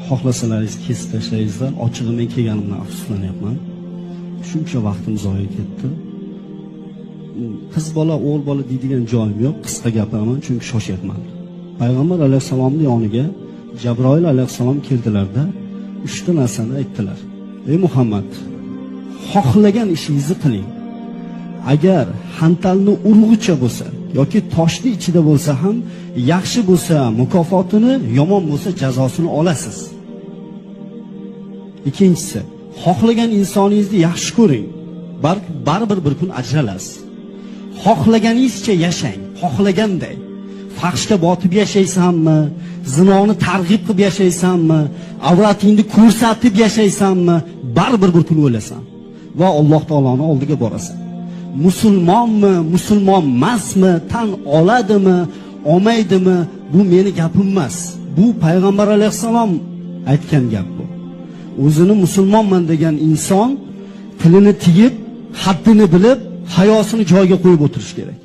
xohlasalaringiz kesib tashlaysizlar. Ochig'i men kelganimdan afsuslanyapman. Shuncha vaqtim zoya ketdi. Qiz bola, o'g'il bola deydigan joyim yo'q. Qisqa gapiraman chunki shoshyapman. Payg'ambar alayhisalomning yoniga Jabroil alayhisalom keldilarda 3 ta narsani aytdilar. Ey Muhammad, xohlagan ishingizni qiling. Agar hantalni urg'icha bo'lsa yoki toshni ichida bo'lsa ham yaxshi bo'lsa mukofotini, yomon bo'lsa jazosini olasiz. Ikkinchisi, xohlagan insoningizni yaxshi ko'ring. Baribir bir kun ajralasiz. Xohlaganingizcha yashang, xohlaganday. Fahshga botib yashaysanmi, zinoni targ'ib qilib yashaysanmi, avratingni ko'rsatib yashaysanmi, baribir bir kun o'lasan va Alloh taoloning oldiga borasan. Musulmonmi, musulmon emasmi, tan oladimi, olmaydimi, bu meni gapim emas. Bu payg'ambar alayhisalom aytgan gap bu. O'zini musulmonman degan inson tilini tiyib, haddini bilib, hayosini joyiga qo'yib o'tirish kerak.